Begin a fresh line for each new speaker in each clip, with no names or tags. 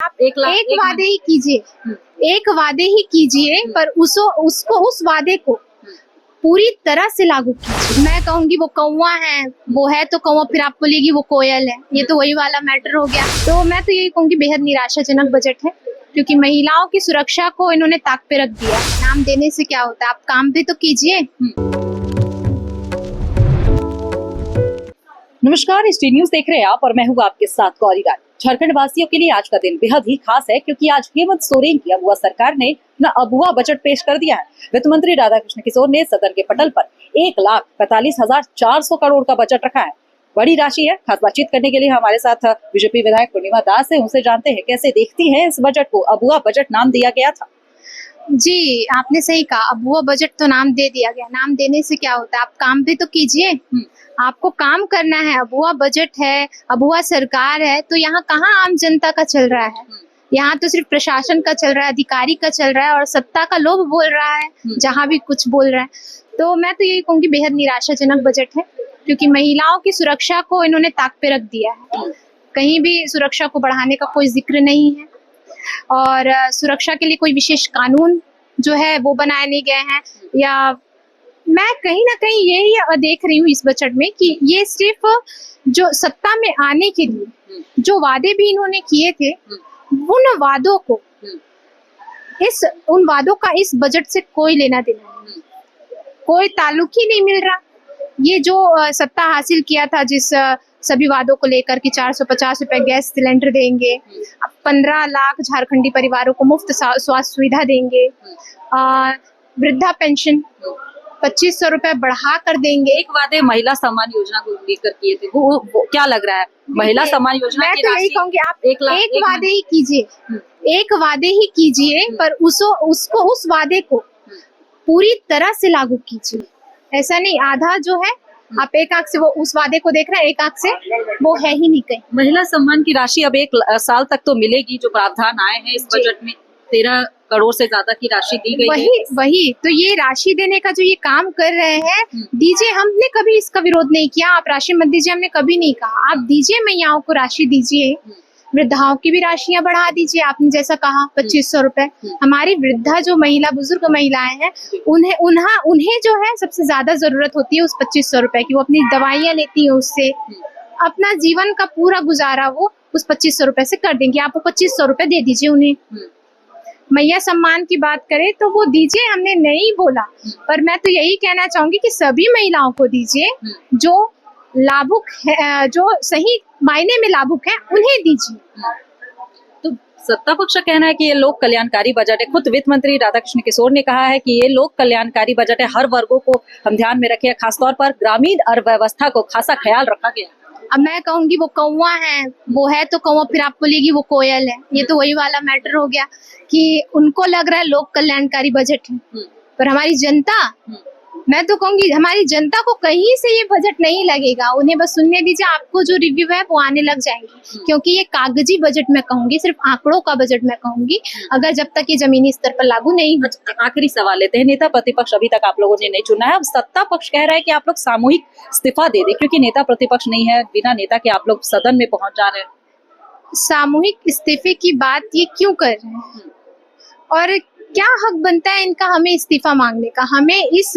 आप एक वादे ही कीजिए, एक वादे ही कीजिए, पर उस वादे को पूरी तरह से लागू कीजिए। मैं कहूंगी वो कौवा है, वो है तो कौवा, फिर आप बोलेगी वो कोयल है, ये तो वही वाला मैटर हो गया। तो मैं तो यही कहूंगी बेहद निराशाजनक बजट है, क्योंकि महिलाओं की सुरक्षा को इन्होंने ताक पे रख दिया। नाम देने से क्या होता है, आप काम भी तो कीजिए।
नमस्कार, स्टी न्यूज देख रहे हैं आप और मैं हूँ आपके साथ गौरी राय। झारखंड वासियों के लिए आज का दिन बेहद ही खास है, क्योंकि आज हेमंत सोरेन की अबुआ सरकार ने अपना अबुआ बजट पेश कर दिया है। वित्त मंत्री राधाकृष्ण किशोर ने सदन के पटल पर 1,45,400 करोड़ का बजट रखा है। बड़ी राशि है। खास बातचीत करने के लिए हमारे साथ बीजेपी विधायक पूर्णिमा दास है, उनसे जानते हैं कैसे देखती है इस बजट को। अबुआ बजट नाम दिया गया था।
जी, आपने सही कहा, अबुआ बजट तो नाम दे दिया गया। नाम देने से क्या होता है, आप काम भी तो कीजिए। आपको काम करना है। अबुआ बजट है, अबुआ सरकार है, तो यहाँ कहाँ आम जनता का चल रहा है? यहाँ तो सिर्फ प्रशासन का चल रहा है, अधिकारी का चल रहा है, और सत्ता का लोभ बोल रहा है जहाँ भी कुछ बोल रहा है। तो मैं तो यही कहूँगी बेहद निराशाजनक बजट है, क्योंकि महिलाओं की सुरक्षा को इन्होंने ताक पे रख दिया है। कहीं भी सुरक्षा को बढ़ाने का कोई जिक्र नहीं है, और सुरक्षा के लिए कोई विशेष कानून जो है वो बनाए नहीं गए हैं। या मैं कहीं ना कहीं यही देख रही हूँ इस बजट में कि ये सिर्फ जो सत्ता में आने के लिए जो वादे भी इन्होंने किए थे, उन वादों का इस बजट से कोई लेना देना नहीं, कोई ताल्लुक ही नहीं मिल रहा। ये जो सत्ता हासिल किया था, जिस सभी वादों को लेकर कि 450 रुपए गैस सिलेंडर देंगे, 15 लाख झारखंडी परिवारों को मुफ्त स्वास्थ्य सुविधा देंगे, वृद्धा पेंशन 2500 रुपए बढ़ा कर देंगे।
एक वादे महिला सम्मान योजना को लेकर किए थे, वो क्या लग रहा है? महिला सम्मान योजना
मैं तो यही कहूँगी आप एक वादे ही कीजिए, एक वादे ही कीजिए, पर उस वादे को पूरी तरह से लागू कीजिए। ऐसा नहीं आधा जो है आप एक आंख से वो उस वादे को देख रहे हैं, एक आंख से वो है ही नहीं कहीं।
महिला सम्मान की राशि अब 1 साल तक तो मिलेगी। जो प्रावधान आए हैं इस बजट में 13 करोड़ से ज्यादा की राशि दी गई है।
वही तो ये राशि देने का जो ये काम कर रहे हैं, दीजिए। हमने कभी इसका विरोध नहीं किया, आप राशि मत दीजिए, हमने कभी नहीं कहा। आप दीजिए, मैयाओं को राशि दीजिए, वृद्धाओं की भी राशियां बढ़ा दीजिए। आपने जैसा कहा 2500 रुपए। हमारी वृद्धा जो बुजुर्ग महिलाएं हैं, उन्हें जो है सबसे ज्यादा जरूरत होती है उस 2500 रुपए की। वो अपनी दवाइयां लेती है, उससे अपना जीवन का पूरा गुजारा वो उस 2500 रुपए से कर देंगे। आप वो 2500 रुपए दे दीजिए उन्हें। मैया सम्मान की बात करें तो वो दीजिए, हमने नहीं बोला, पर मैं तो यही कहना चाहूंगी कि सभी महिलाओं को दीजिए, जो लाभुक है, जो सही मायने में लाभुक है, उन्हें दीजिए।
तो सत्ता पक्ष का कहना है कि ये लोक कल्याणकारी बजट है। खुद वित्त मंत्री राधाकृष्ण किशोर ने कहा है कि ये लोक कल्याणकारी बजट है, हर वर्गों को हम ध्यान में रखे, खासतौर पर ग्रामीण अर्थव्यवस्था को खासा ख्याल रखा गया।
अब मैं कहूंगी वो कौवा है, वो है तो कौवा, फिर आप बोलेगी वो कोयल है, ये तो वही वाला मैटर हो गया कि उनको लग रहा है लोक कल्याणकारी बजट है, पर हमारी जनता, मैं तो कहूंगी हमारी जनता को कहीं से ये बजट नहीं लगेगा। उन्हें बस सुनने दीजिए, आपको जो रिव्यू है वो आने लग जाएंगे, क्योंकि ये कागजी बजट मैं कहूंगी, सिर्फ आंकड़ों का बजट मैं कहूंगी, अगर जब तक ये जमीनी स्तर पर लागू नहीं हो।
आखिरी सवाल लेते हैं। नेता प्रतिपक्ष अभी तक आप लोगों ने नहीं चुना है, अब सत्ता पक्ष कह रहा है कि आप लोग सामूहिक इस्तीफा दे दे, क्योंकि नेता प्रतिपक्ष नहीं है, बिना नेता के आप लोग सदन में पहुंच जा रहे हैं।
सामूहिक इस्तीफे की बात ये क्यों कर रहे हैं, और क्या हक बनता है इनका हमें इस्तीफा मांगने का? हमें इस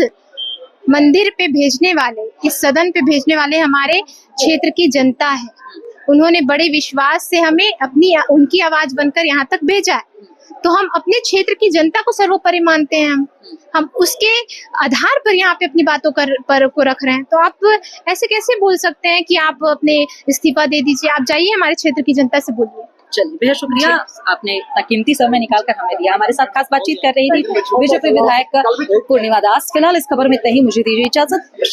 मंदिर पे भेजने वाले, इस सदन पे भेजने वाले हमारे क्षेत्र की जनता है। उन्होंने बड़े विश्वास से हमें उनकी आवाज बनकर यहाँ तक भेजा है, तो हम अपने क्षेत्र की जनता को सर्वोपरि मानते हैं। हम उसके आधार पर यहाँ पे अपनी बातों को रख रहे हैं। तो आप ऐसे कैसे बोल सकते हैं कि आप अपने इस्तीफा दे दीजिए? आप जाइए, हमारे क्षेत्र की जनता से बोलिए।
चलिए, बेहद शुक्रिया, आपने इतना कीमती समय निकाल कर हमें दिया। हमारे साथ खास बातचीत कर रही थी बीजेपी विधायक पूर्णिमा दास। फिलहाल इस खबर में इतना ही, मुझे दीजिए इजाजत।